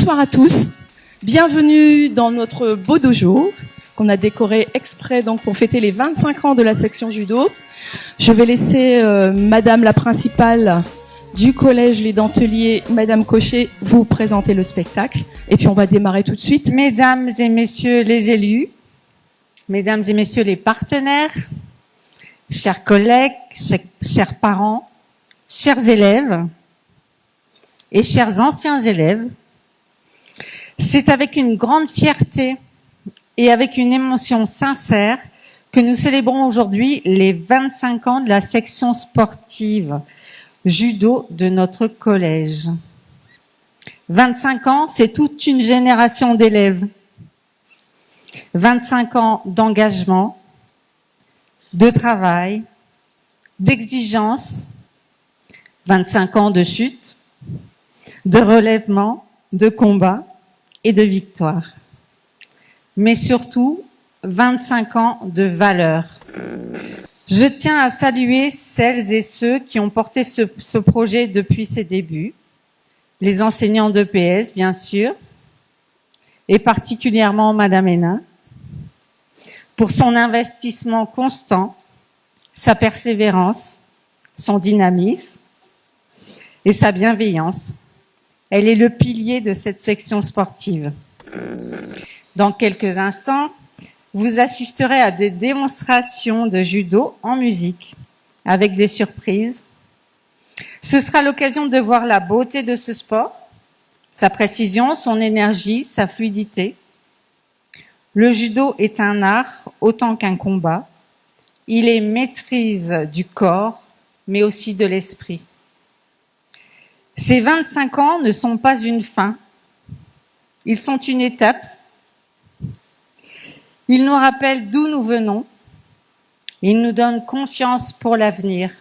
Bonsoir à tous, bienvenue dans notre beau dojo qu'on a décoré exprès donc pour fêter les 25 ans de la section judo. Je vais laisser Madame la principale du collège Les Denteliers, Madame Cochet, vous présenter le spectacle et puis on va démarrer tout de suite. Mesdames et messieurs les élus, mesdames et messieurs les partenaires, chers collègues, chers parents, chers élèves et chers anciens élèves, c'est avec une grande fierté et avec une émotion sincère que nous célébrons aujourd'hui les 25 ans de la section sportive judo de notre collège. 25 ans, c'est toute une génération d'élèves. 25 ans d'engagement, de travail, d'exigence, 25 ans de chute, de relèvement, de combat et de victoire. Mais surtout, 25 ans de valeur. Je tiens à saluer celles et ceux qui ont porté ce projet depuis ses débuts. Les enseignants d'EPS, bien sûr, et particulièrement Madame Hénin, pour son investissement constant, sa persévérance, son dynamisme et sa bienveillance. Elle est le pilier de cette section sportive. Dans quelques instants, vous assisterez à des démonstrations de judo en musique, avec des surprises. Ce sera l'occasion de voir la beauté de ce sport, sa précision, son énergie, sa fluidité. Le judo est un art autant qu'un combat. Il est maîtrise du corps, mais aussi de l'esprit. Ces 25 ans ne sont pas une fin. Ils sont une étape. Ils nous rappellent d'où nous venons. Ils nous donnent confiance pour l'avenir.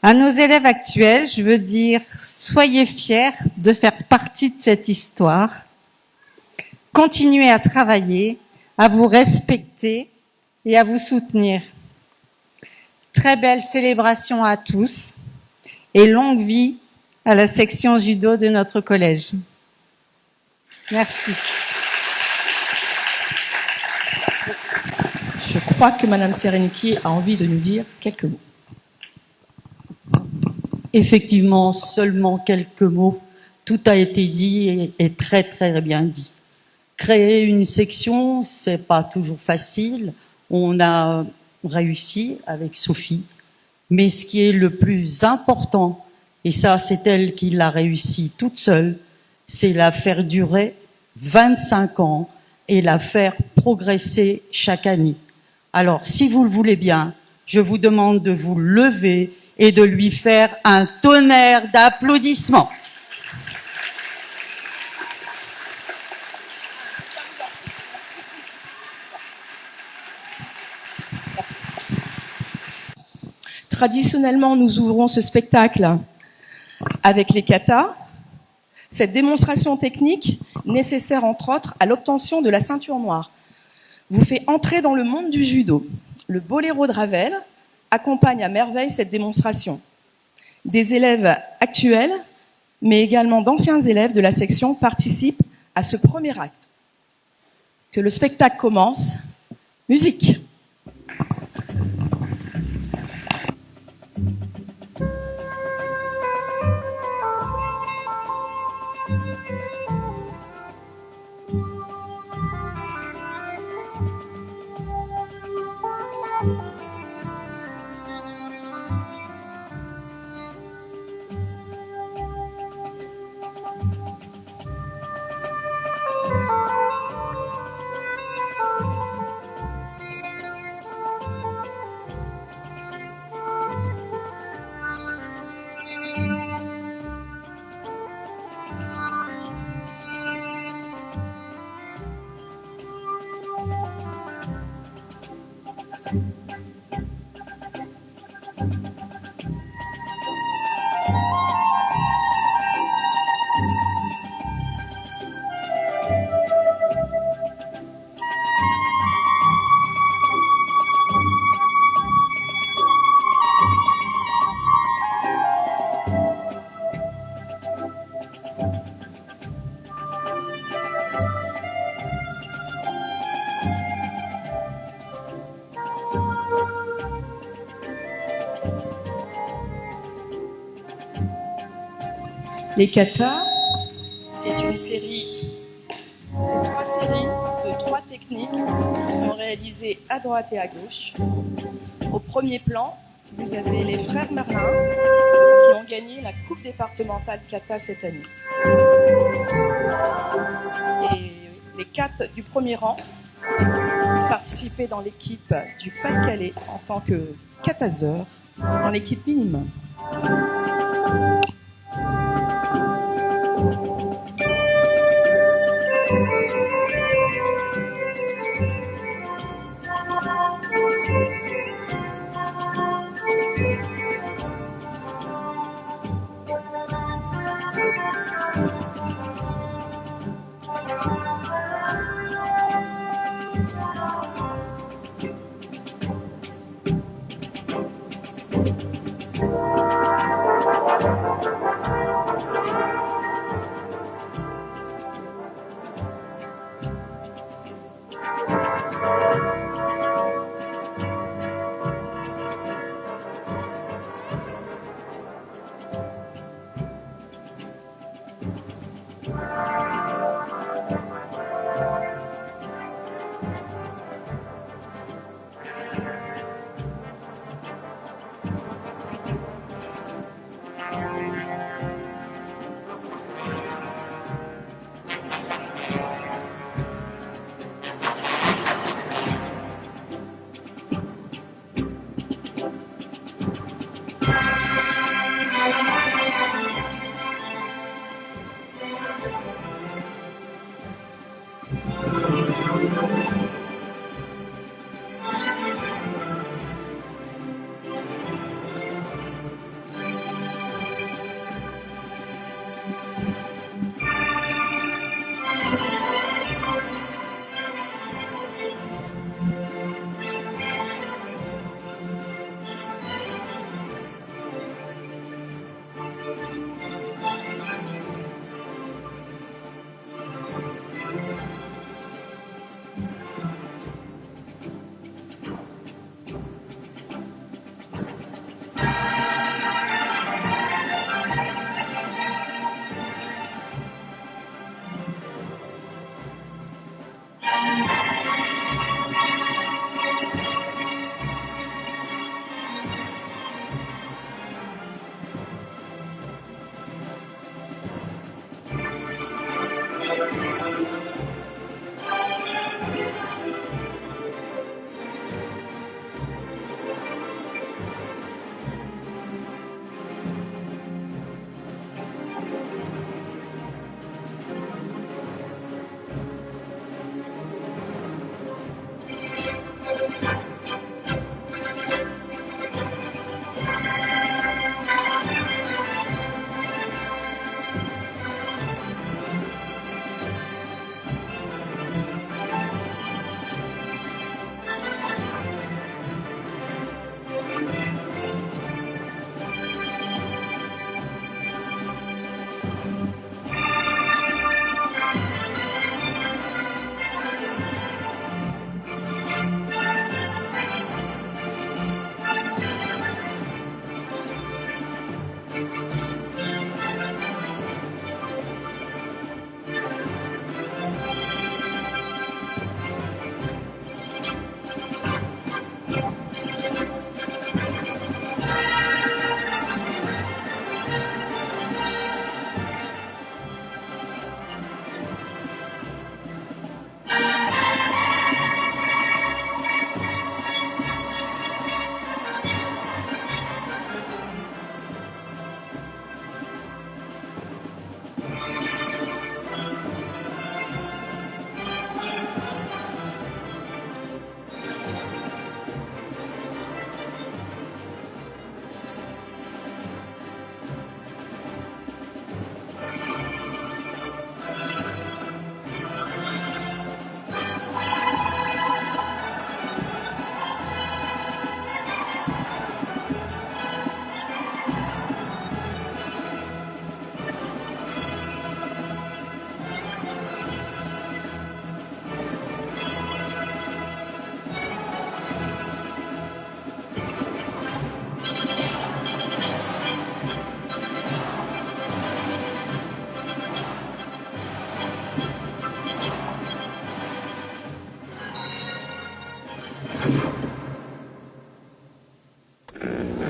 À nos élèves actuels, je veux dire, soyez fiers de faire partie de cette histoire. Continuez à travailler, à vous respecter et à vous soutenir. Très belle célébration à tous et longue vie à la section judo de notre collège. Merci. Je crois que Madame Sereniki a envie de nous dire quelques mots. Effectivement, seulement quelques mots. Tout a été dit et très très bien dit. Créer une section, c'est pas toujours facile. On a réussi avec Sophie. Mais ce qui est le plus important, et ça c'est elle qui l'a réussi toute seule, c'est la faire durer 25 ans et la faire progresser chaque année. Alors, si vous le voulez bien, je vous demande de vous lever et de lui faire un tonnerre d'applaudissements. Merci. Traditionnellement, nous ouvrons ce spectacle avec les katas. Cette démonstration technique, nécessaire entre autres à l'obtention de la ceinture noire, vous fait entrer dans le monde du judo. Le boléro de Ravel accompagne à merveille cette démonstration. Des élèves actuels, mais également d'anciens élèves de la section participent à ce premier acte. Que le spectacle commence. Musique. Les katas, c'est trois séries de 3 techniques qui sont réalisées à droite et à gauche. Au premier plan, vous avez les frères Merlin qui ont gagné la Coupe départementale kata cette année. Et les 4 du premier rang participaient dans l'équipe du Pas-de-Calais en tant que kataseurs dans l'équipe minimum.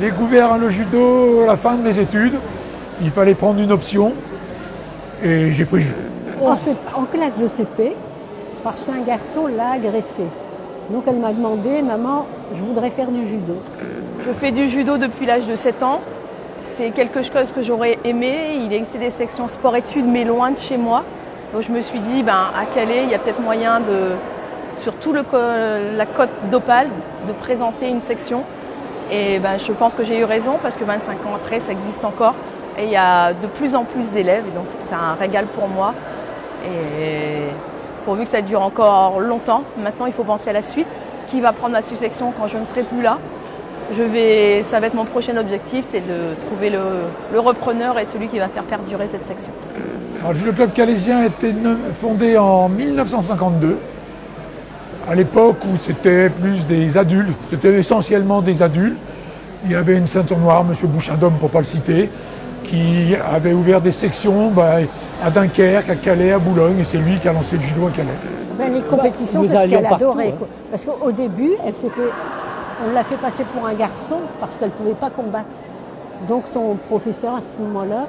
découvert le judo à la fin de mes études. Il fallait prendre une option et j'ai pris le judo. En classe de CP, parce qu'un garçon l'a agressée. Donc elle m'a demandé, maman, je voudrais faire du judo. Je fais du judo depuis l'âge de 7 ans. C'est quelque chose que j'aurais aimé. Il existait des sections sport-études, mais loin de chez moi. Donc je me suis dit, à Calais, il y a peut-être moyen sur tout la côte d'Opale, de présenter une section. Et je pense que j'ai eu raison, parce que 25 ans après, ça existe encore. Et il y a de plus en plus d'élèves, et donc c'est un régal pour moi. Et pourvu que ça dure encore longtemps, maintenant il faut penser à la suite. Qui va prendre ma section quand je ne serai plus là? Ça va être mon prochain objectif, c'est de trouver le repreneur et celui qui va faire perdurer cette section. Alors, le club calaisien a été fondé en 1952, à l'époque où c'était plus des adultes, c'était essentiellement des adultes. Il y avait une ceinture noire, M. Bouchardom pour ne pas le citer, qui avait ouvert des sections à Dunkerque, à Calais, à Boulogne, et c'est lui qui a lancé le judo à Calais. Les compétitions, c'est ce qu'elle adorait. Hein. Parce qu'au début, on l'a fait passer pour un garçon parce qu'elle ne pouvait pas combattre. Donc son professeur, à ce moment-là,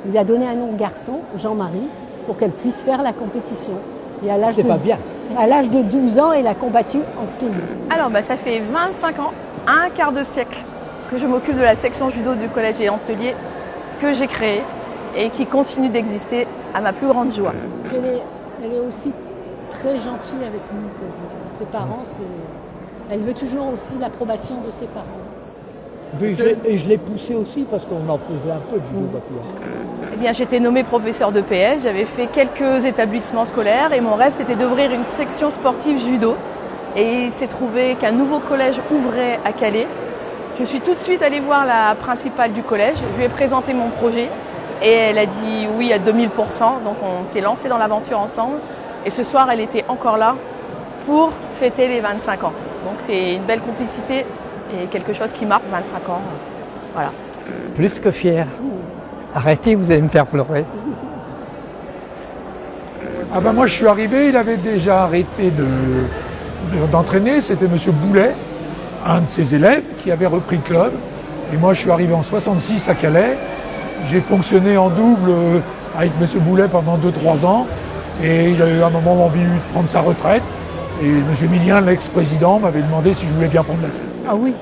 lui a donné un nom de garçon, Jean-Marie, pour qu'elle puisse faire la compétition. Et à l'âge de 12 ans, elle a combattu en fille. Alors, ça fait 25 ans, un quart de siècle, que je m'occupe de la section judo du collège et atelier que j'ai créée et qui continue d'exister à ma plus grande joie. Elle est aussi très gentille avec nous. Ses parents, elle veut toujours aussi l'approbation de ses parents. Et je l'ai poussé aussi parce qu'on en faisait un peu de judo papillon. Eh bien, j'étais nommée professeur de PS, j'avais fait quelques établissements scolaires et mon rêve c'était d'ouvrir une section sportive judo. Et il s'est trouvé qu'un nouveau collège ouvrait à Calais. Je suis tout de suite allée voir la principale du collège, je lui ai présenté mon projet et elle a dit oui à 2000%. Donc on s'est lancé dans l'aventure ensemble et ce soir elle était encore là pour fêter les 25 ans. Donc c'est une belle complicité et quelque chose qui marque 25 ans. Voilà. Plus que fier. Arrêtez, vous allez me faire pleurer. Moi je suis arrivé, il avait déjà arrêté d'entraîner, c'était M. Boulet, un de ses élèves qui avait repris le club. Et moi je suis arrivé en 66 à Calais. J'ai fonctionné en double avec M. Boulet pendant 2-3 ans. Et il a eu un moment envie de prendre sa retraite. Et M. Millien, l'ex-président, m'avait demandé si je voulais bien prendre la suite. Ah oui,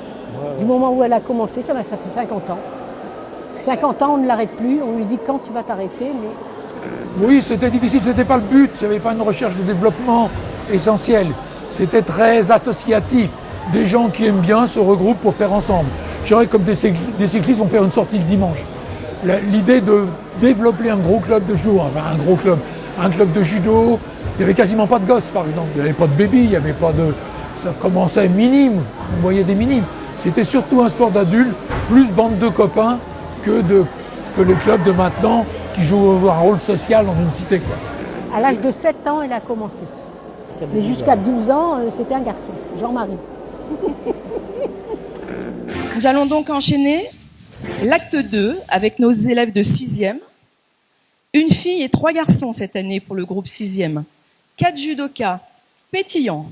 du moment où elle a commencé, ça fait 50 ans. 50 ans, on ne l'arrête plus, on lui dit quand tu vas t'arrêter, mais... Oui, c'était difficile, c'était pas le but, il n'y avait pas une recherche de développement essentielle. C'était très associatif. Des gens qui aiment bien se regroupent pour faire ensemble. Je dirais comme des cyclistes vont faire une sortie le dimanche. L'idée de développer un gros club de judo, un club de judo, il n'y avait quasiment pas de gosses par exemple, il n'y avait pas de baby, il n'y avait pas de... Ça commençait minime, on voyait des minimes. C'était surtout un sport d'adultes, plus bande de copains que les clubs de maintenant qui jouent un rôle social dans une cité. À l'âge de 7 ans, elle a commencé. Mais jusqu'à 12 ans, c'était un garçon, Jean-Marie. Nous allons donc enchaîner l'acte 2 avec nos élèves de 6e. Une fille et 3 garçons cette année pour le groupe 6e. 4 judokas pétillants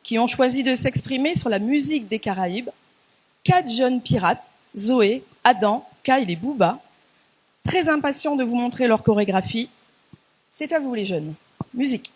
qui ont choisi de s'exprimer sur la musique des Caraïbes. 4 jeunes pirates, Zoé, Adam, Kyle et Booba, très impatients de vous montrer leur chorégraphie. C'est à vous les jeunes. Musique.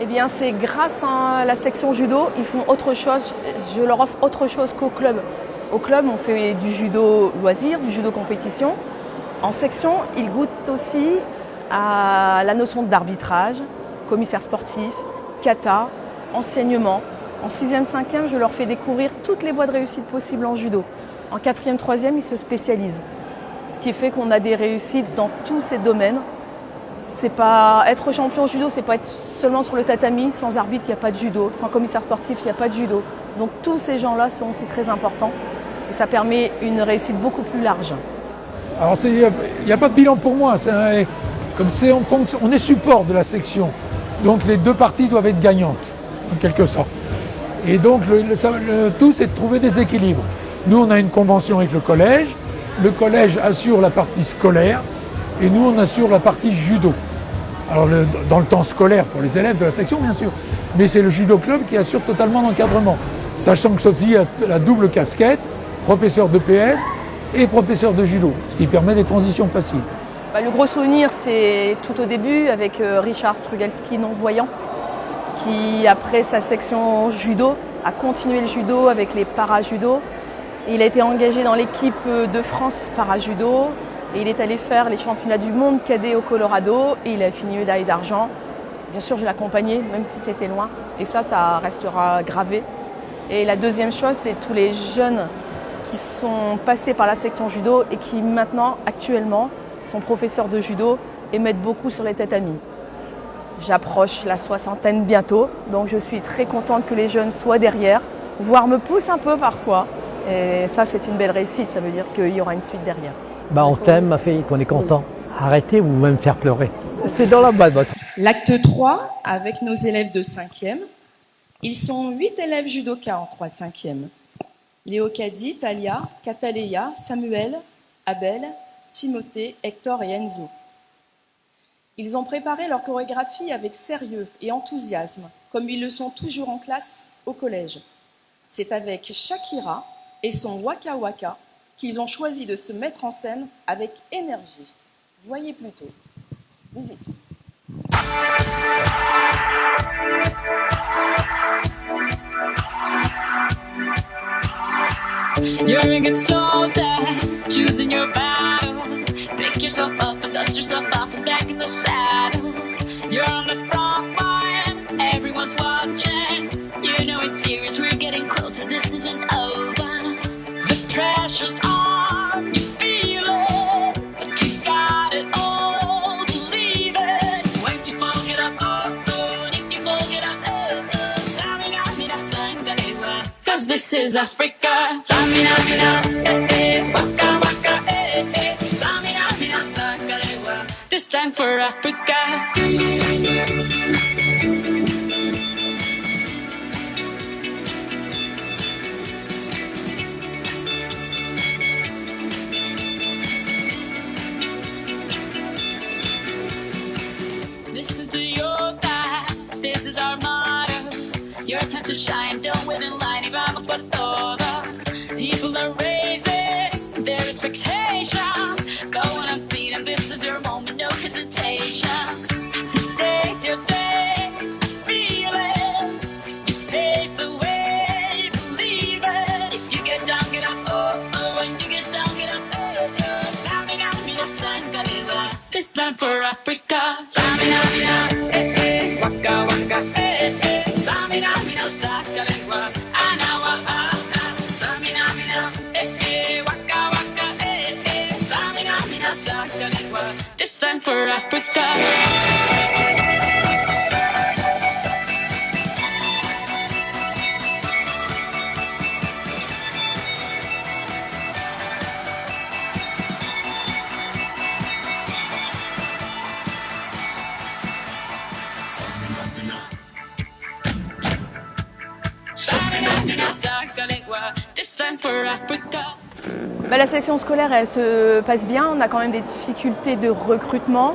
Eh bien, c'est grâce à la section judo, ils font autre chose. Je leur offre autre chose qu'au club. Au club, on fait du judo loisir, du judo compétition. En section, ils goûtent aussi à la notion d'arbitrage, commissaire sportif, kata, enseignement. En 6e, 5e, je leur fais découvrir toutes les voies de réussite possibles en judo. En 4e, 3e, ils se spécialisent. Ce qui fait qu'on a des réussites dans tous ces domaines. C'est pas être champion judo, c'est pas être seulement sur le tatami. Sans arbitre, il n'y a pas de judo. Sans commissaire sportif, il n'y a pas de judo. Donc tous ces gens-là sont aussi très importants. Et ça permet une réussite beaucoup plus large. Alors il n'y a pas de bilan pour moi. On est support de la section. Donc les deux parties doivent être gagnantes, en quelque sorte. Et donc le tout, c'est de trouver des équilibres. Nous, on a une convention avec le collège. Le collège assure la partie scolaire et nous, on assure la partie judo. Alors dans le temps scolaire pour les élèves de la section, bien sûr. Mais c'est le judo club qui assure totalement l'encadrement. Sachant que Sophie a la double casquette, professeur de PS et professeur de judo, ce qui permet des transitions faciles. Le gros souvenir, c'est tout au début avec Richard Strugelski, non-voyant, qui, après sa section judo, a continué le judo avec les para-judo. Il a été engagé dans l'équipe de France para-judo et il est allé faire les championnats du monde cadet au Colorado et il a fini médaille d'argent. Bien sûr, je l'ai accompagné, même si c'était loin. Et ça restera gravé. Et la deuxième chose, c'est tous les jeunes qui sont passés par la section judo et qui maintenant, actuellement, sont professeurs de judo et m'aident beaucoup sur les tatamis. J'approche la 60aine bientôt, donc je suis très contente que les jeunes soient derrière, voire me poussent un peu parfois. Et ça, c'est une belle réussite, ça veut dire qu'il y aura une suite derrière. On t'aime, ma fille, qu'on est content. Arrêtez, vous allez me faire pleurer. C'est dans la balle, votre. L'acte 3, avec nos élèves de 5e. Ils sont 8 élèves judokas en 3/5e. Léocadie, Talia, Cataleya, Samuel, Abel, Timothée, Hector et Enzo. Ils ont préparé leur chorégraphie avec sérieux et enthousiasme, comme ils le sont toujours en classe au collège. C'est avec Shakira et son Waka Waka qu'ils ont choisi de se mettre en scène avec énergie. Voyez plutôt. Musique. You're a good soldier, choosing your battle. Pick yourself up and dust yourself off and back in the saddle. You're on the front line, everyone's watching. You know it's serious, we're getting closer, this isn't over. The pressure's on, you feel it, but you got it all, believe it. When you fall, get up, and if you fall, get up, cause this is Africa. Samina, waka, waka, Samina, sakalewa. This time for Africa. Listen to your dad, this is our motto. Your time to shine, don't wait in line y vamos por todo. People are raising their expectations. Go on and feed and this is your moment, no hesitations. Today's your day, feel it. You pave the way, believe it. If you get down, get up, when you get down, get up, Tamina, Sangalewa. This time for Africa. Tamina, waka, waka, Samina, sakalewa. Anawa, Samina, waka, waka, Samina, sakalewa. This time for Africa. La section scolaire, elle se passe bien. On a quand même des difficultés de recrutement.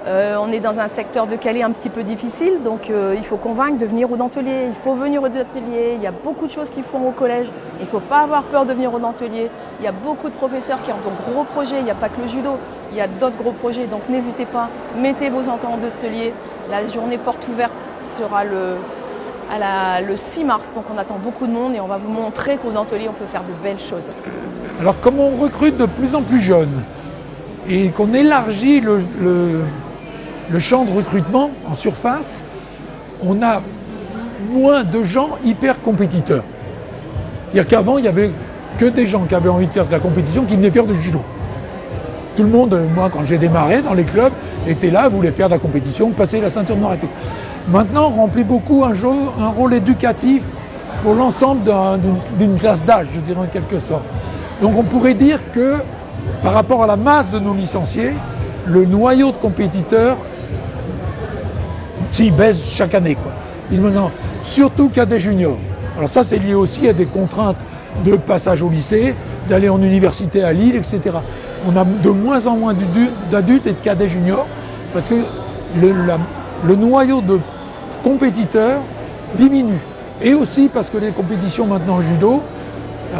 On est dans un secteur de Calais un petit peu difficile, donc il faut convaincre de venir au Dentelier. Il faut venir au Dentelier. Il y a beaucoup de choses qu'ils font au collège. Il ne faut pas avoir peur de venir au Dentelier. Il y a beaucoup de professeurs qui ont de gros projets. Il n'y a pas que le judo. Il y a d'autres gros projets, donc n'hésitez pas. Mettez vos enfants au Dentelier. La journée porte ouverte sera le 6 mars, donc on attend beaucoup de monde et on va vous montrer qu'au Dentellier, on peut faire de belles choses. Alors comme on recrute de plus en plus jeunes et qu'on élargit le champ de recrutement en surface, on a moins de gens hyper compétiteurs. C'est-à-dire qu'avant, il n'y avait que des gens qui avaient envie de faire de la compétition qui venaient faire du judo. Tout le monde, moi quand j'ai démarré dans les clubs, était là, voulait faire de la compétition, passer la ceinture noire et tout. Maintenant, on remplit beaucoup un rôle éducatif pour l'ensemble d'une classe d'âge, je dirais en quelque sorte. Donc on pourrait dire que par rapport à la masse de nos licenciés, le noyau de compétiteurs baisse chaque année, quoi. Surtout cadets juniors. Alors ça, c'est lié aussi à des contraintes de passage au lycée, d'aller en université à Lille, etc. On a de moins en moins d'adultes et de cadets juniors parce que le noyau de compétiteurs diminue. Et aussi parce que les compétitions maintenant en judo,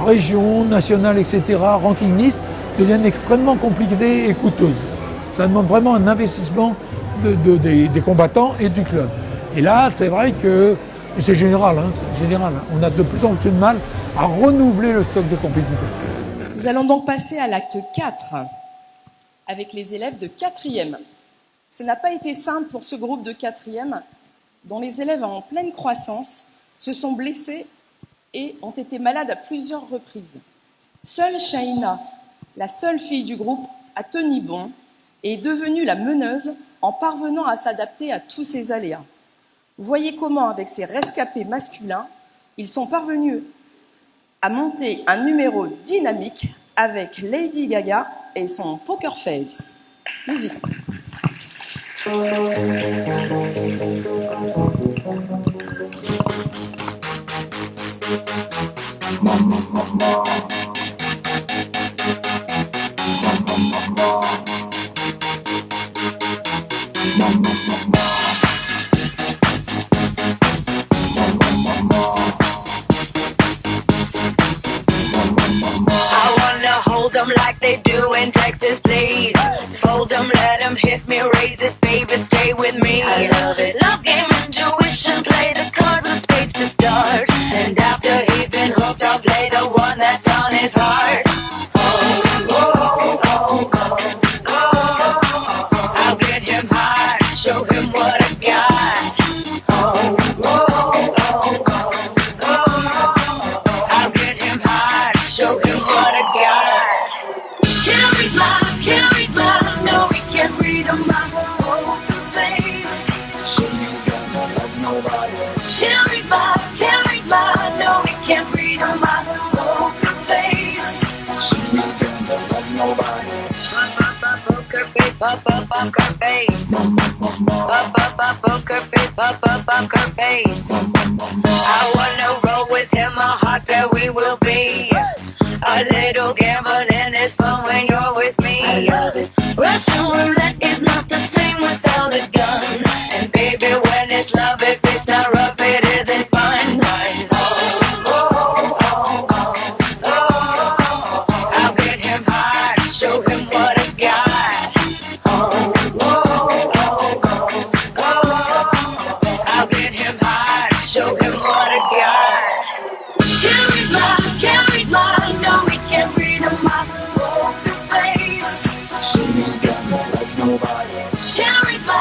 région, nationale, etc., ranking list, deviennent extrêmement compliquées et coûteuses. Ça demande vraiment un investissement des combattants et du club. Et là, c'est vrai que, et c'est général, on a de plus en plus de mal à renouveler le stock de compétiteurs. Nous allons donc passer à l'acte 4 avec les élèves de 4e. Ça n'a pas été simple pour ce groupe de 4e dont les élèves en pleine croissance se sont blessés et ont été malades à plusieurs reprises. Seule Shaina, la seule fille du groupe, a tenu bon et est devenue la meneuse en parvenant à s'adapter à tous ces aléas. Voyez comment, avec ces rescapés masculins, ils sont parvenus à monter un numéro dynamique avec Lady Gaga et son Poker Face. Musique. Like they do in Texas, please. Fold them, let them hit me, raise it, baby, stay with me. I love it. Love game, intuition, play the cards with spades to start. And after he's been hooked, I'll play the one that's on his heart. Oh, oh, oh, oh, oh. I'll get him high, show him what I got. Oh, oh, oh, oh, oh. I'll get him high, show him what I got. Can't read my, no, we can't read my whole face. So you don't love nobody. Can't read my, no, we can't read my whole face. So you don't love nobody. Poker face, poker face. Poker face, poker face. I wanna roll with him, a heart that we will be. A little gambling is fun when you're with me. I love it. Russian roulette is not the same without a gun. And baby, when it's love, if it's not rough, it isn't fun. Oh, oh, oh, oh, oh. I'll get him high, show him what I got. Oh, oh, oh, oh, oh. I'll get him high, show him what I got. Can't read my, no, we can't read my poker face. So you don't love nobody. Can't read my,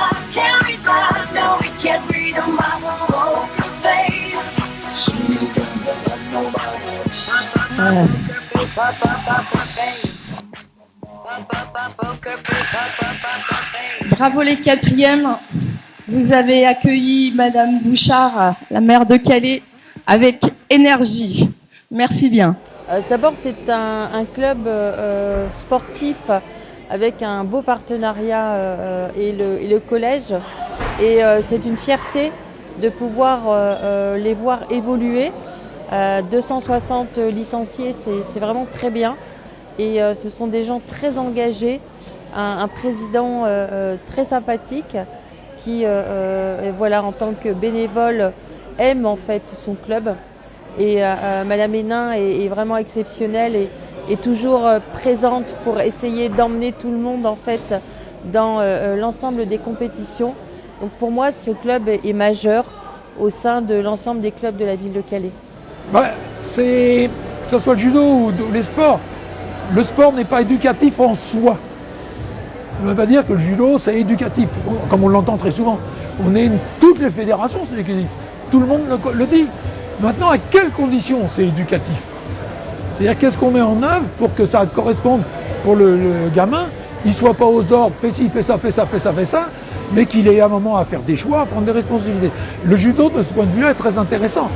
no, we can't read my poker face. So you don't love nobody. Bravo les 4e. Vous avez accueilli Madame Bouchard, la maire de Calais, avec énergie. Merci bien. D'abord, c'est un club sportif avec un beau partenariat et le collège. Et c'est une fierté de pouvoir les voir évoluer. 260 licenciés, c'est vraiment très bien. Et ce sont des gens très engagés, un président très sympathique qui, voilà, en tant que bénévole, aime en fait son club. Et Madame Hénin est vraiment exceptionnelle et toujours présente pour essayer d'emmener tout le monde en fait dans l'ensemble des compétitions. Donc pour moi, ce club est majeur. au sein de l'ensemble des clubs de la ville de Calais? Bah, que ce soit le judo ou les sports, le sport n'est pas éducatif en soi. Ça ne veut pas dire que le judo, c'est éducatif, comme on l'entend très souvent. Toutes les fédérations, c'est éducatif. Tout le monde le dit. Maintenant, à quelles conditions c'est éducatif? C'est-à-dire, qu'est-ce qu'on met en œuvre pour que ça corresponde pour le gamin, il ne soit pas aux ordres, fais ci, fais ça, fais ça, fais ça, fais ça, mais qu'il ait un moment à faire des choix, à prendre des responsabilités. Le judo, de ce point de vue-là, est très intéressant.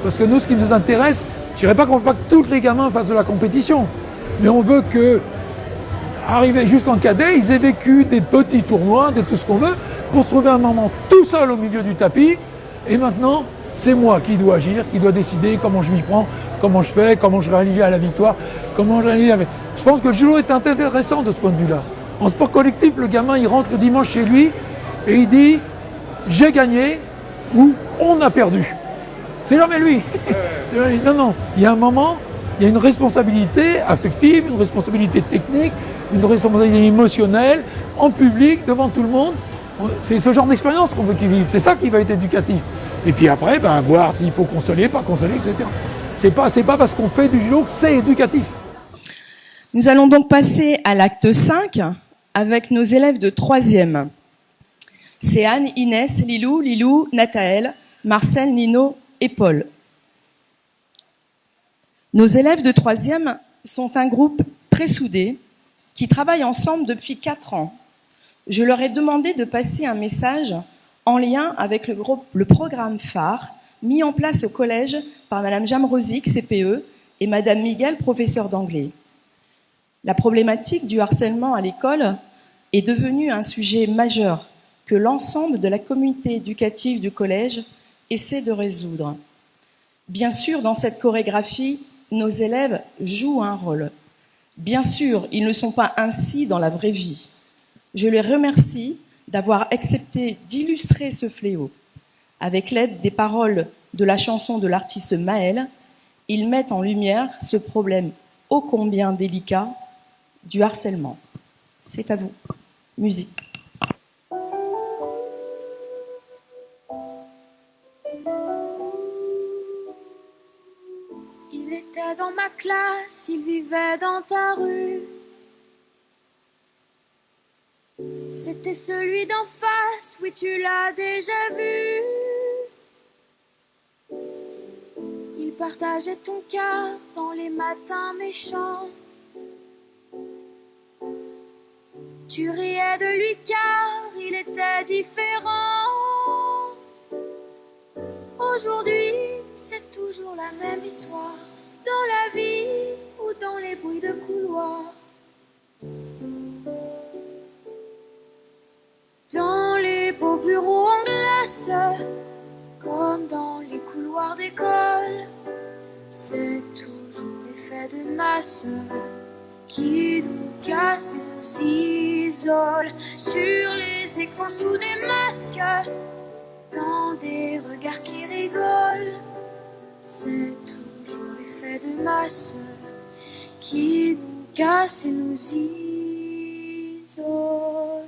Parce que nous, ce qui nous intéresse, je ne dirais pas qu'on ne veut pas que tous les gamins fassent de la compétition, mais on veut que, arrivés jusqu'en cadet, ils aient vécu des petits tournois, tout ce qu'on veut, pour se trouver un moment tout seul au milieu du tapis. Et maintenant, c'est moi qui dois agir, qui dois décider comment je m'y prends, comment je fais, comment je réagis à la victoire, comment je réagis avec. Je pense que le judo est intéressant de ce point de vue-là. En sport collectif, le gamin, il rentre le dimanche chez lui et il dit « j'ai gagné » ou « on a perdu ». C'est jamais lui. Non, il y a un moment, il y a une responsabilité affective, une responsabilité technique, une responsabilité émotionnelle, en public, devant tout le monde. C'est ce genre d'expérience qu'on veut qu'ils vivent. C'est ça qui va être éducatif. Et puis après, voir s'il faut consoler, pas consoler, etc. C'est pas parce qu'on fait du judo que c'est éducatif. Nous allons donc passer à l'acte 5 avec nos élèves de 3e. C'est Anne, Inès, Lilou, Nathaël, Marcel, Nino et Paul. Nos élèves de 3e sont un groupe très soudé qui travaille ensemble depuis 4 ans. Je leur ai demandé de passer un message en lien avec le programme phare mis en place au collège par Madame Jamrosic, CPE, et Madame Miguel, professeure d'anglais. La problématique du harcèlement à l'école est devenue un sujet majeur que l'ensemble de la communauté éducative du collège essaie de résoudre. Bien sûr, dans cette chorégraphie, nos élèves jouent un rôle. Bien sûr, ils ne sont pas ainsi dans la vraie vie. Je les remercie d'avoir accepté d'illustrer ce fléau. Avec l'aide des paroles de la chanson de l'artiste Maël, ils mettent en lumière ce problème ô combien délicat du harcèlement. C'est à vous. Musique. Il était dans ma classe, il vivait dans ta rue. C'était celui d'en face, oui tu l'as déjà vu. Il partageait ton cœur dans les matins méchants. Tu riais de lui car il était différent. Aujourd'hui, c'est toujours la même histoire, dans la vie ou dans les bruits de couloir. Dans les beaux bureaux en glace, comme dans les couloirs d'école, c'est toujours l'effet de masse qui nous casse et nous isole. Sur les écrans sous des masques, dans des regards qui rigolent, c'est toujours l'effet de masse qui nous casse et nous isole.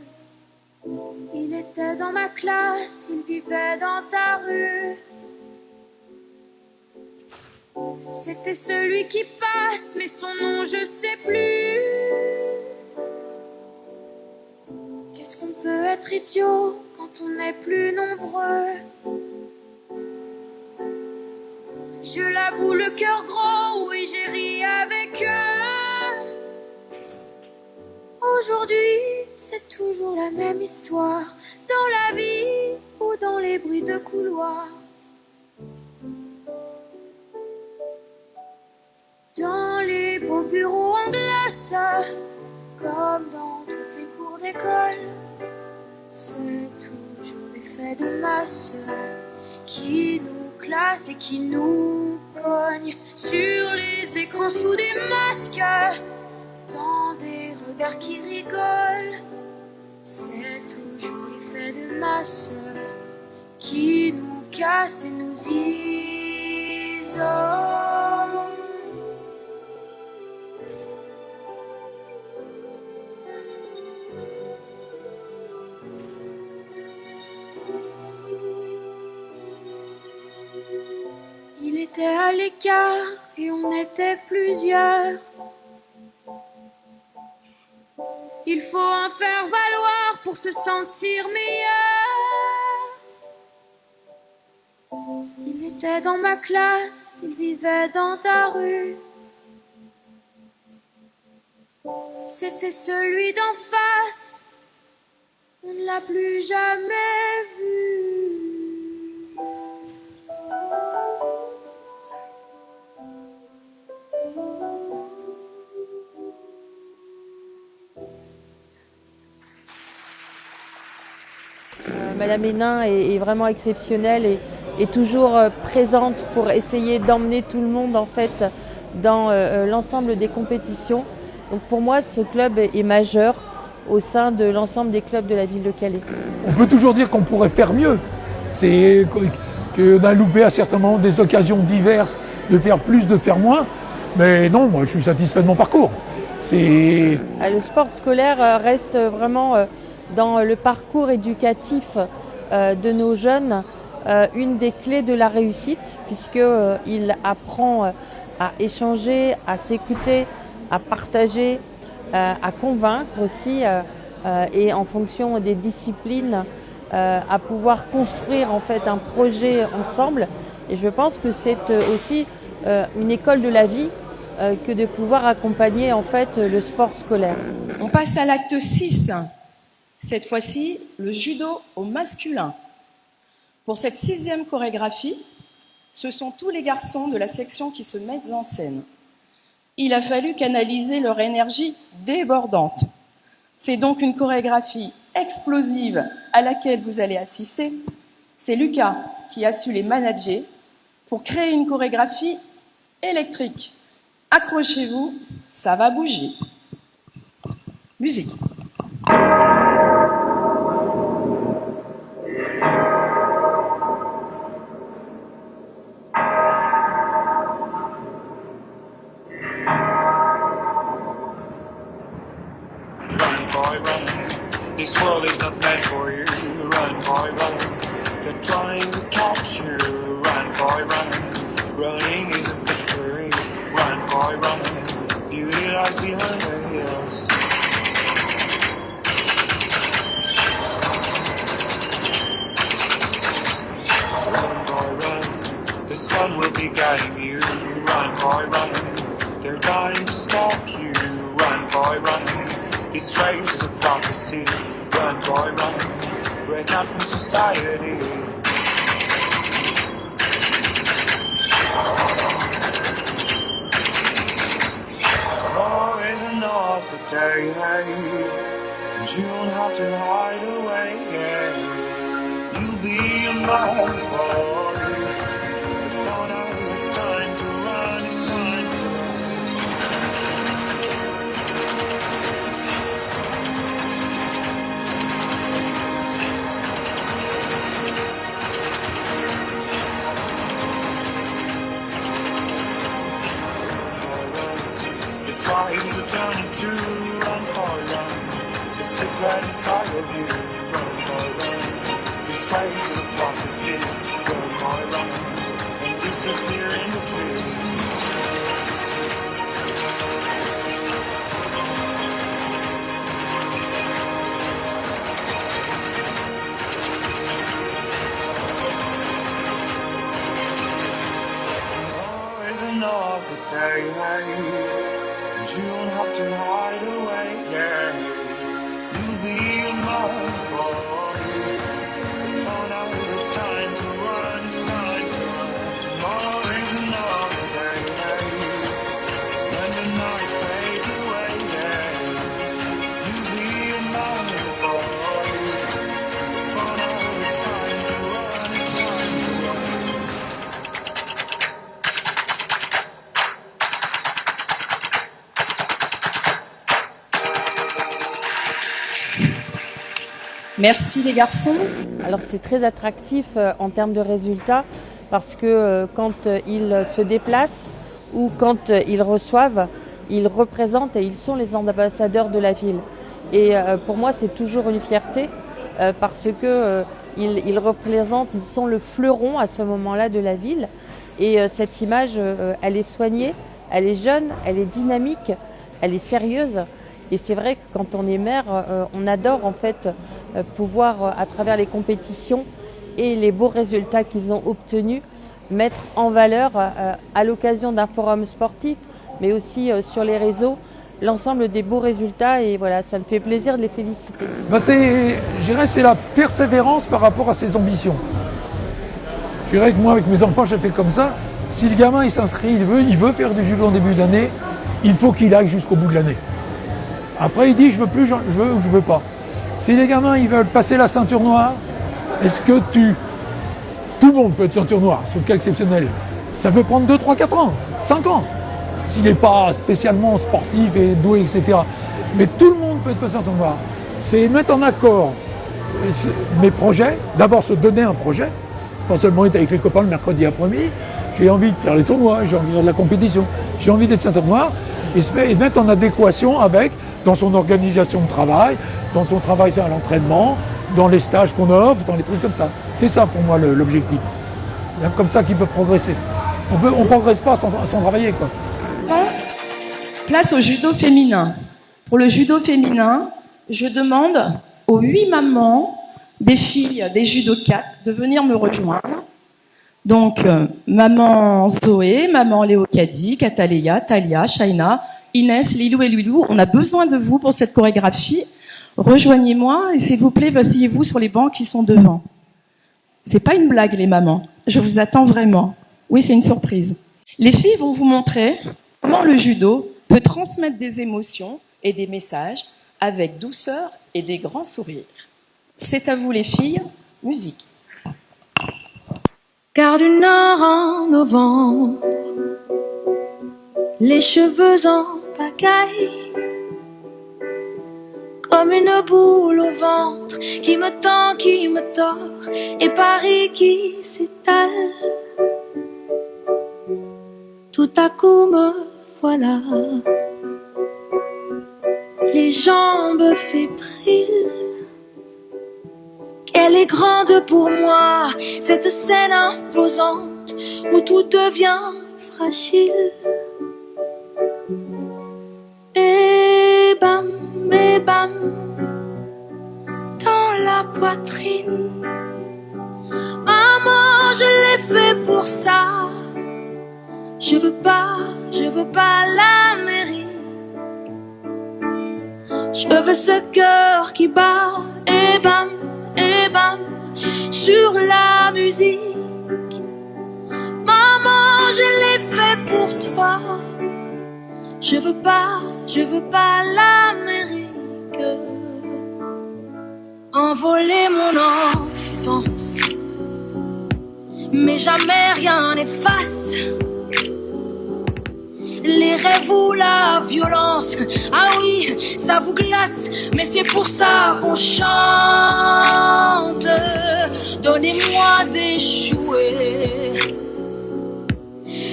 Il était dans ma classe, il vivait dans ta rue. C'était celui qui passe, mais son nom je sais plus. Qu'est-ce qu'on peut être idiot quand on n'est plus nombreux? Je l'avoue, le cœur gros, oui j'ai ri avec eux. Aujourd'hui, c'est toujours la même histoire, dans la vie ou dans les bruits de couloir. Dans les beaux bureaux en glace, comme dans toutes les cours d'école, c'est toujours l'effet de masse qui nous classe et qui nous cogne. Sur les écrans sous des masques, dans des regards qui rigolent, c'est toujours l'effet de masse qui nous casse et nous isole. était à l'écart et on était plusieurs. Il faut en faire valoir pour se sentir meilleur. Il était dans ma classe, il vivait dans ta rue. C'était celui d'en face, on ne l'a plus jamais vu. Madame Hénin est vraiment exceptionnelle et toujours présente pour essayer d'emmener tout le monde en fait dans l'ensemble des compétitions. Donc pour moi, ce club est majeur au sein de l'ensemble des clubs de la ville de Calais. On peut toujours dire qu'on pourrait faire mieux. C'est qu'on a loupé à certains moments des occasions diverses de faire plus, de faire moins. Mais non, moi je suis satisfait de mon parcours. Le sport scolaire reste vraiment dans le parcours éducatif de nos jeunes une des clés de la réussite, puisqu'il apprend à échanger, à s'écouter, à partager, à convaincre aussi, et en fonction des disciplines, à pouvoir construire en fait un projet ensemble. Et je pense que c'est aussi une école de la vie que de pouvoir accompagner en fait le sport scolaire. On passe à l'acte 6. Cette fois-ci, le judo au masculin. Pour cette 6e chorégraphie, ce sont tous les garçons de la section qui se mettent en scène. Il a fallu canaliser leur énergie débordante. C'est donc une chorégraphie explosive à laquelle vous allez assister. C'est Lucas qui a su les manager pour créer une chorégraphie électrique. Accrochez-vous, ça va bouger. Musique. This world is not meant for you. Run, boy, run. They're trying to catch you. Run, boy, run. Running is a victory. Run, boy, run. Beauty lies behind the hills. Run, boy, run. The sun will be guiding you. Run, boy, run. They're dying to stop you. Run, boy, run. This race is a prophecy. Run, boy, run. Break out from society. Oh, it's another day, and you don't have to hide away. You'll be a man, boy. But for now, it's time to run. It's time to run. This life is a journey to run, boy, run. The secret inside of you, run, boy, run. This race is a prophecy, run, boy, run. And disappear in the trees. Oh, it's another day, and you don't have to hide away, You'll be a man, boy. But for now, it's time to run, it's time to run. Tomorrow is another day, when the night fades away, You'll be a man, boy. But for now, it's time to run, it's time to run. Merci les garçons. Alors c'est très attractif en termes de résultats parce que quand ils se déplacent ou quand ils reçoivent, ils représentent et ils sont les ambassadeurs de la ville. Et pour moi c'est toujours une fierté parce que ils représentent, ils sont le fleuron à ce moment-là de la ville Et cette image, elle est soignée, elle est jeune, elle est dynamique, elle est sérieuse. Et c'est vrai que quand on est maire, on adore en fait pouvoir, à travers les compétitions et les beaux résultats qu'ils ont obtenus, mettre en valeur, à l'occasion d'un forum sportif, mais aussi sur les réseaux, l'ensemble des beaux résultats. Et voilà, ça me fait plaisir de les féliciter. Je dirais c'est la persévérance par rapport à ses ambitions. Je dirais que moi, avec mes enfants, je fais comme ça. Si le gamin il s'inscrit, il veut faire du judo en début d'année, il faut qu'il aille jusqu'au bout de l'année. Après, il dit je veux plus, je veux ou je veux pas. Si les gamins ils veulent passer la ceinture noire, est-ce que tout le monde peut être ceinture noire, sauf cas exceptionnel. Ça peut prendre 2, 3, 4 ans, 5 ans, s'il n'est pas spécialement sportif et doué, etc. Mais tout le monde peut être ceinture noire. C'est mettre en accord mes projets, d'abord se donner un projet, pas seulement être avec les copains le mercredi après-midi, j'ai envie de faire les tournois, j'ai envie de faire de la compétition, j'ai envie d'être ceinture noire, et mettre en adéquation avec, dans son organisation de travail, dans son travail à l'entraînement, dans les stages qu'on offre, dans les trucs comme ça. C'est ça pour moi l'objectif. C'est comme ça qu'ils peuvent progresser. On ne progresse pas sans travailler, quoi. Place au judo féminin. Pour le judo féminin, je demande aux 8 mamans des filles des judokates de venir me rejoindre. Donc, maman Zoé, maman Léocadie, Cataléa, Talia, Shaina, Inès, Lilou et Lilou, on a besoin de vous pour cette chorégraphie. Rejoignez-moi et s'il vous plaît, asseyez-vous sur les bancs qui sont devant. C'est pas une blague, les mamans. Je vous attends vraiment. Oui, c'est une surprise. Les filles vont vous montrer comment le judo peut transmettre des émotions et des messages avec douceur et des grands sourires. C'est à vous, les filles. Musique. Car du nord en novembre, les cheveux en pagaille, comme une boule au ventre qui me tend, qui me tord, et Paris qui s'étale. Tout à coup me voilà, les jambes fébriles. Qu'elle est grande pour moi, cette scène imposante où tout devient fragile. Et bam, dans la poitrine. Maman, je l'ai fait pour ça. Je veux pas l'Amérique. Je veux ce cœur qui bat et bam, sur la musique. Maman, je l'ai fait pour toi. Je veux pas l'Amérique. Envoler mon enfance, mais jamais rien n'efface les rêves ou la violence. Ah oui, ça vous glace, mais c'est pour ça qu'on chante. Donnez-moi des jouets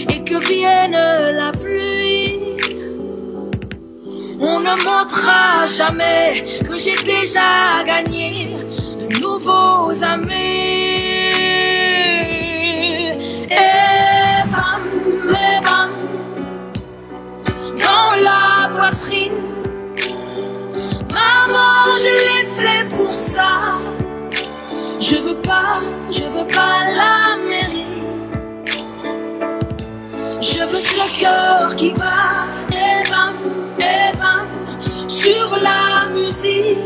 et que vienne la pluie. On ne montrera jamais que j'ai déjà gagné de nouveaux amis. Et bam, dans la poitrine. Maman, je l'ai fait pour ça. Je veux pas l'Amérique. Je veux ce cœur qui bat et bam, sur la musique.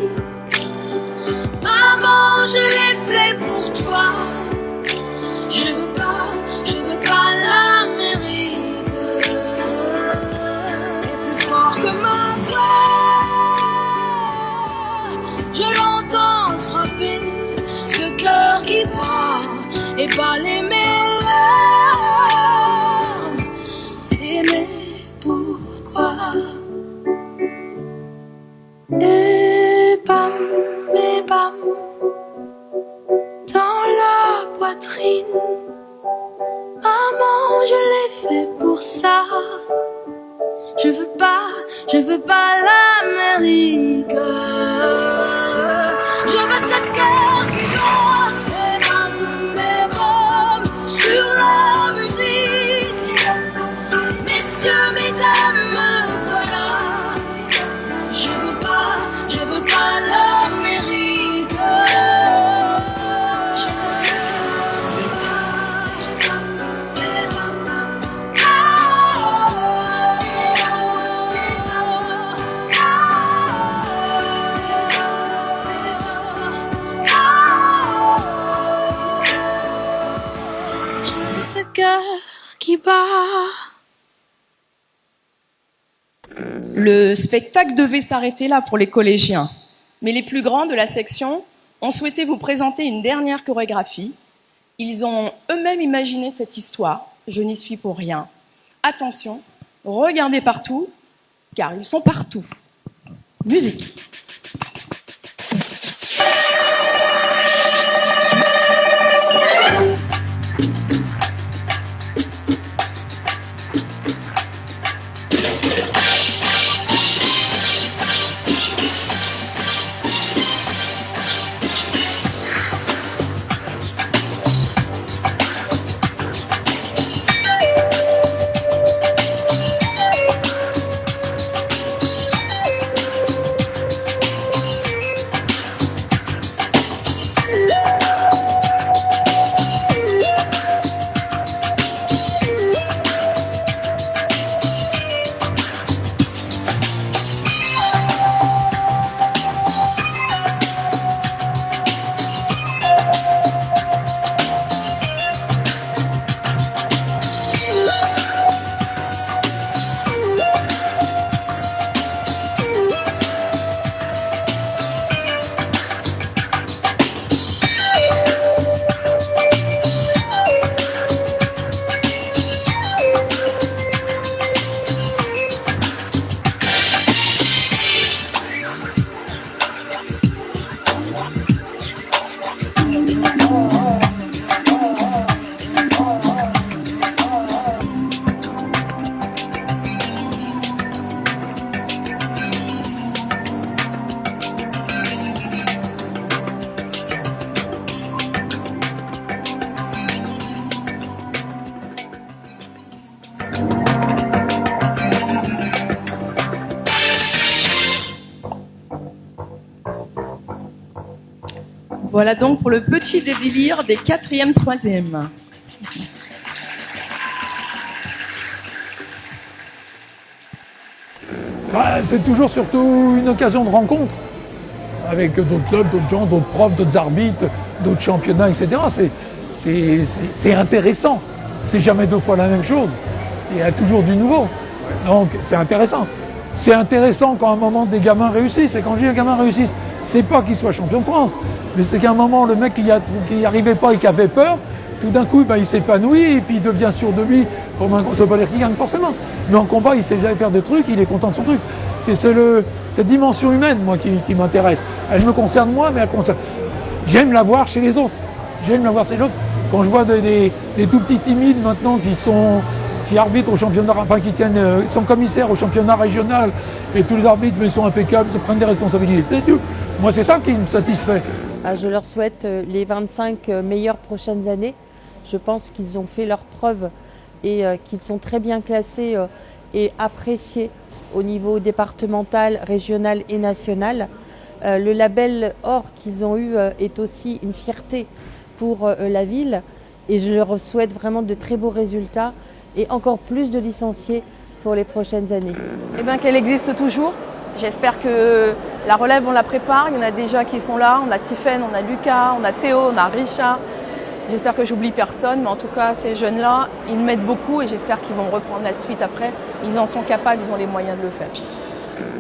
Maman, je l'ai fait pour toi. Je veux pas l'Amérique. Et plus fort que ma voix, je l'entends frapper ce cœur qui bat et balayer mes larmes. Mais pourquoi? Et bam, dans la poitrine. Maman, je l'ai fait pour ça. Je veux pas l'Amérique. Je veux ce cœur qui bat et bam, sur la musique. messieurs, mesdames, me voilà. Je veux pas l'Amérique. Je veux ce ce cœur qui bat. Le spectacle devait s'arrêter là pour les collégiens, mais les plus grands de la section ont souhaité vous présenter une dernière chorégraphie. Ils ont eux-mêmes imaginé cette histoire, je n'y suis pour rien. Attention, regardez partout, car ils sont partout. Musique. Voilà donc pour le petit délire des 4e, 3e. C'est toujours surtout une occasion de rencontre avec d'autres clubs, d'autres gens, d'autres profs, d'autres arbitres, d'autres championnats, etc. C'est intéressant. C'est jamais 2 fois la même chose. Il y a toujours du nouveau. Donc c'est intéressant. C'est intéressant quand à un moment des gamins réussissent. Et quand je dis les gamins réussissent, c'est pas qu'ils soient champions de France, mais c'est qu'à un moment le mec qui n'y arrivait pas et qui avait peur, tout d'un coup il s'épanouit et puis il devient sûr de lui. Ça veut pas dire qu'il gagne forcément, mais en combat il sait déjà faire des trucs, il est content de son truc. C'est cette dimension humaine moi qui m'intéresse. Elle me concerne moi, mais elle concerne. J'aime la voir chez les autres. J'aime la voir chez les autres. Quand je vois des tout petits timides maintenant qui arbitrent au championnat, enfin qui sont commissaires au championnat régional, et tous les arbitres mais ils sont impeccables, ils se prennent des responsabilités et tout. Moi c'est ça qui me satisfait. Je leur souhaite les 25 meilleures prochaines années. Je pense qu'ils ont fait leurs preuves et qu'ils sont très bien classés et appréciés au niveau départemental, régional et national. Le label or qu'ils ont eu est aussi une fierté pour la ville et je leur souhaite vraiment de très beaux résultats et encore plus de licenciés pour les prochaines années. Eh bien qu'elle existe toujours. J'espère que la relève, on la prépare. Il y en a déjà qui sont là. On a Tiffaine, on a Lucas, on a Théo, on a Richard. J'espère que j'oublie personne, mais en tout cas, ces jeunes-là, ils m'aident beaucoup et j'espère qu'ils vont reprendre la suite après. Ils en sont capables, ils ont les moyens de le faire.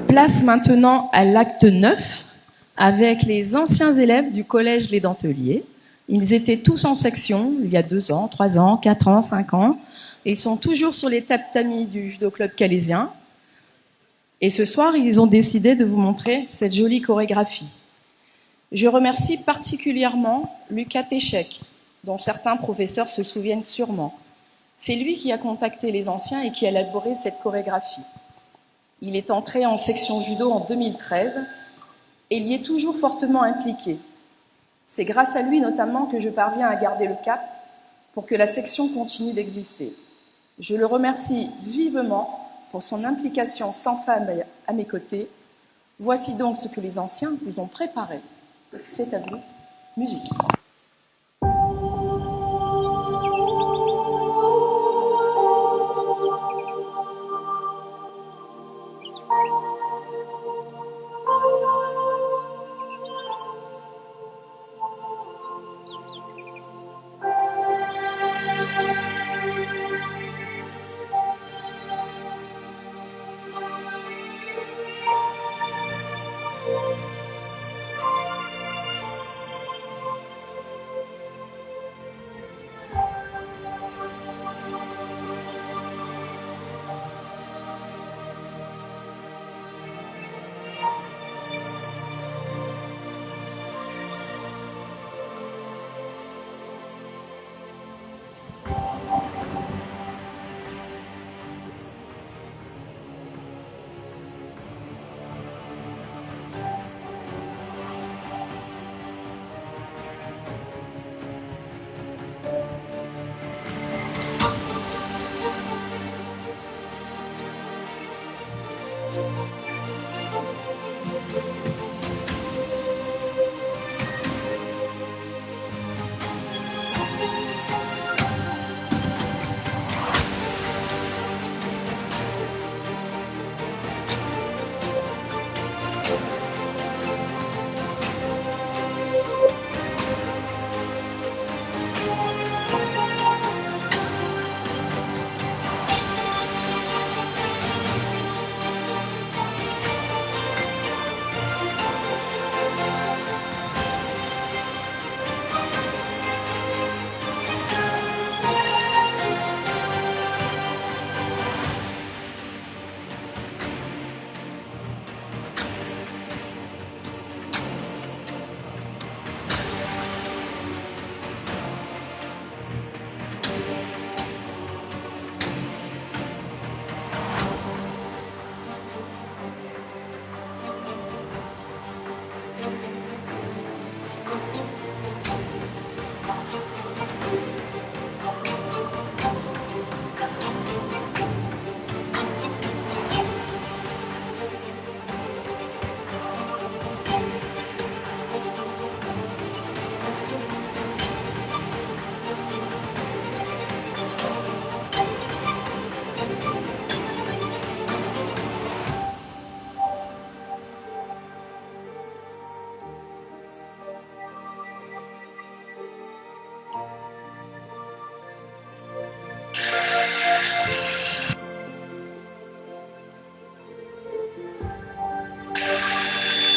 Place maintenant à l'acte 9 avec les anciens élèves du collège Les Denteliers. Ils étaient tous en section il y a 2 ans, 3 ans, 4 ans, 5 ans. Et ils sont toujours sur les tatamis du judo club calaisien. Et ce soir, ils ont décidé de vous montrer cette jolie chorégraphie. Je remercie particulièrement Lucas Téchec, dont certains professeurs se souviennent sûrement. C'est lui qui a contacté les anciens et qui a élaboré cette chorégraphie. Il est entré en section judo en 2013 et il y est toujours fortement impliqué. C'est grâce à lui notamment que je parviens à garder le cap pour que la section continue d'exister. Je le remercie vivement pour son implication sans faille à mes côtés. Voici donc ce que les anciens vous ont préparé. C'est à vous, musique.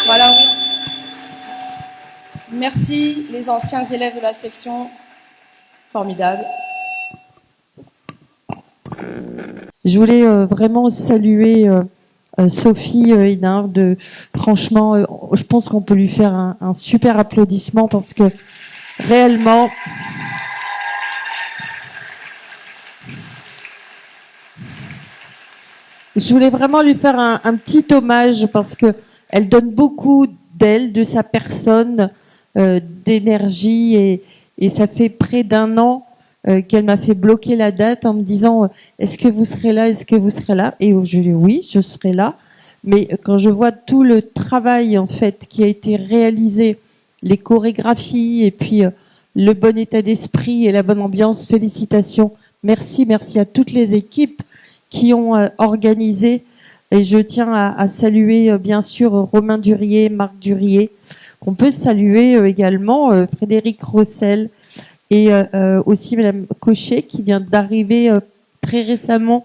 Voilà, oui. Merci les anciens élèves de la section. Formidable. Je voulais vraiment saluer Sophie Hénard. Franchement, je pense qu'on peut lui faire un super applaudissement parce que réellement... Je voulais vraiment lui faire un petit hommage parce que elle donne beaucoup d'elle, de sa personne, d'énergie et ça fait près d'un an qu'elle m'a fait bloquer la date en me disant est-ce que vous serez là, est-ce que vous serez là? Et je lui ai dit oui, je serai là. Mais quand je vois tout le travail en fait qui a été réalisé, les chorégraphies et puis le bon état d'esprit et la bonne ambiance, félicitations. Merci à toutes les équipes qui ont organisé. Et je tiens à saluer bien sûr Romain Durier, Marc Durier, qu'on peut saluer également Frédéric Rossel et aussi Madame Cochet qui vient d'arriver très récemment,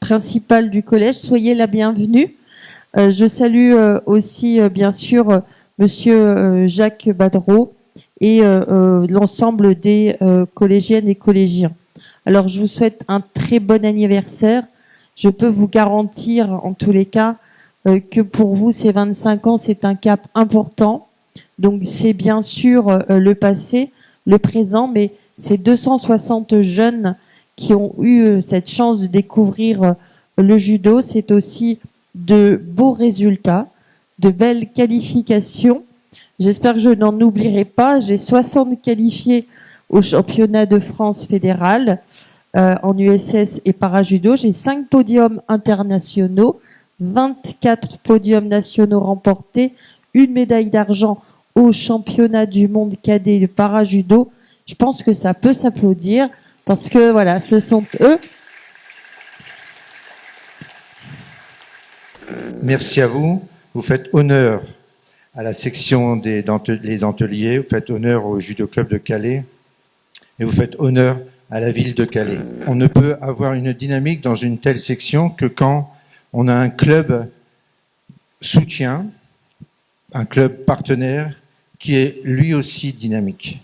principale du collège. Soyez la bienvenue. Je salue aussi bien sûr Monsieur Jacques Badreau et l'ensemble des collégiennes et collégiens. Alors je vous souhaite un très bon anniversaire. Je peux vous garantir, en tous les cas, que pour vous, ces 25 ans, c'est un cap important. Donc, c'est bien sûr le passé, le présent, mais c'est 260 jeunes qui ont eu cette chance de découvrir le judo. C'est aussi de beaux résultats, de belles qualifications. J'espère que je n'en oublierai pas. J'ai 60 qualifiés au championnat de France fédéral. en USS et parajudo. J'ai 5 podiums internationaux, 24 podiums nationaux remportés, une médaille d'argent au championnat du monde cadet de parajudo. Je pense que ça peut s'applaudir parce que voilà, ce sont eux. Merci à vous. Vous faites honneur à la section des denteliers, vous faites honneur au judo club de Calais et vous faites honneur à la ville de Calais. On ne peut avoir une dynamique dans une telle section que quand on a un club soutien, un club partenaire qui est lui aussi dynamique.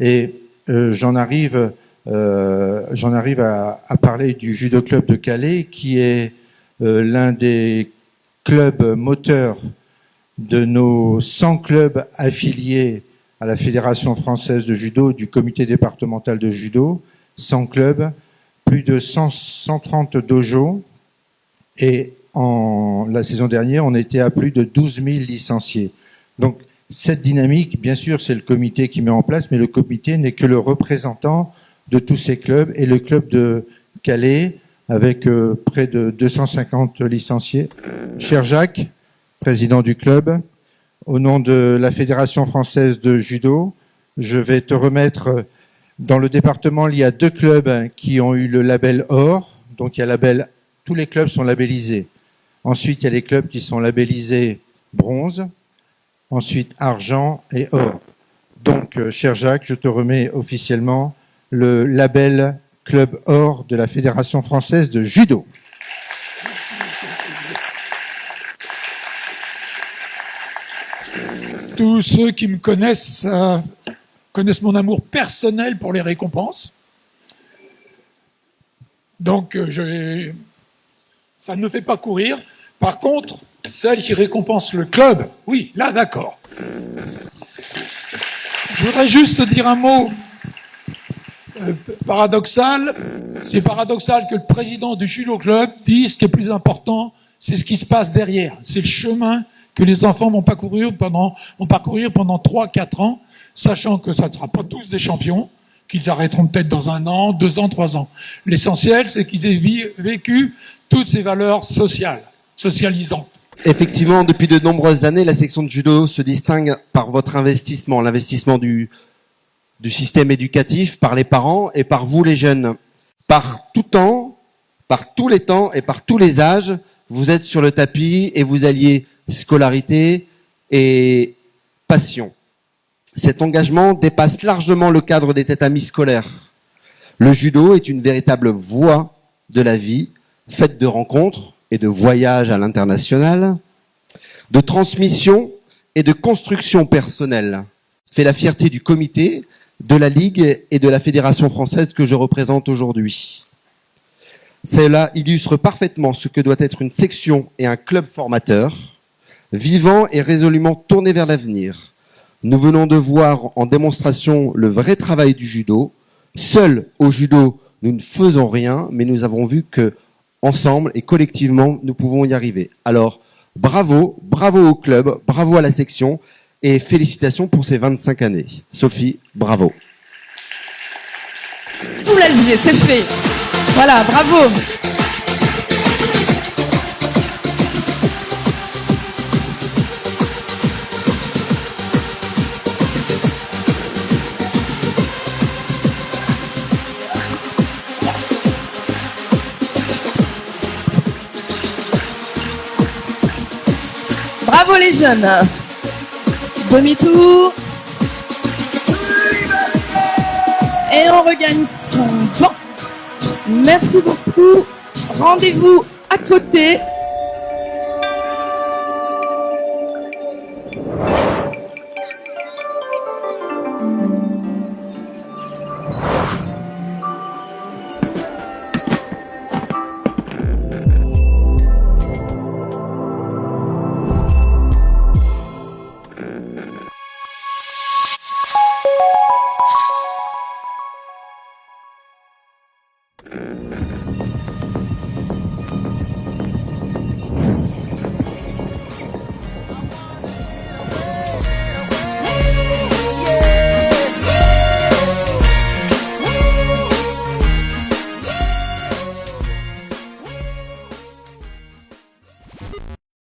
Et j'en arrive à parler du judo club de Calais qui est l'un des clubs moteurs de nos 100 clubs affiliés à la Fédération française de judo, du comité départemental de judo, 100 clubs, plus de 130 dojos, et la saison dernière, on était à plus de 12 000 licenciés. Donc, cette dynamique, bien sûr, c'est le comité qui met en place, mais le comité n'est que le représentant de tous ces clubs, et le club de Calais, avec près de 250 licenciés. Cher Jacques, président du club, au nom de la Fédération française de judo, je vais te remettre, dans le département, il y a 2 clubs qui ont eu le label or, donc il y a label, tous les clubs sont labellisés. Ensuite, il y a les clubs qui sont labellisés bronze, ensuite argent et or. Donc, cher Jacques, je te remets officiellement le label club or de la Fédération française de judo. Tous ceux qui me connaissent connaissent mon amour personnel pour les récompenses. Donc, ça ne me fait pas courir. Par contre, celle qui récompense le club, oui, là, d'accord. Je voudrais juste dire un mot paradoxal. C'est paradoxal que le président du judo club dise ce qui est plus important, c'est ce qui se passe derrière. C'est le chemin que les enfants vont parcourir pendant 3-4 ans, sachant que ça ne sera pas tous des champions, qu'ils arrêteront peut-être dans 1 an, 2 ans, 3 ans. L'essentiel, c'est qu'ils aient vécu toutes ces valeurs sociales, socialisantes. Effectivement, depuis de nombreuses années, la section de judo se distingue par votre investissement, l'investissement du système éducatif, par les parents et par vous les jeunes. Par tout temps, par tous les temps et par tous les âges, vous êtes sur le tapis et vous alliez scolarité et passion. Cet engagement dépasse largement le cadre des tatamis scolaires. Le judo est une véritable voie de la vie, faite de rencontres et de voyages à l'international, de transmission et de construction personnelle. Fait la fierté du comité, de la Ligue et de la Fédération française que je représente aujourd'hui. Cela illustre parfaitement ce que doit être une section et un club formateur, vivant et résolument tourné vers l'avenir. Nous venons de voir en démonstration le vrai travail du judo. Seul au judo, nous ne faisons rien, mais nous avons vu que ensemble et collectivement, nous pouvons y arriver. Alors, bravo, bravo au club, bravo à la section et félicitations pour ces 25 années. Sophie, bravo. Soulagé, c'est fait. Voilà, bravo. Bravo les jeunes. Demi-tour. Et on regagne son banc. Merci beaucoup. Rendez-vous à côté.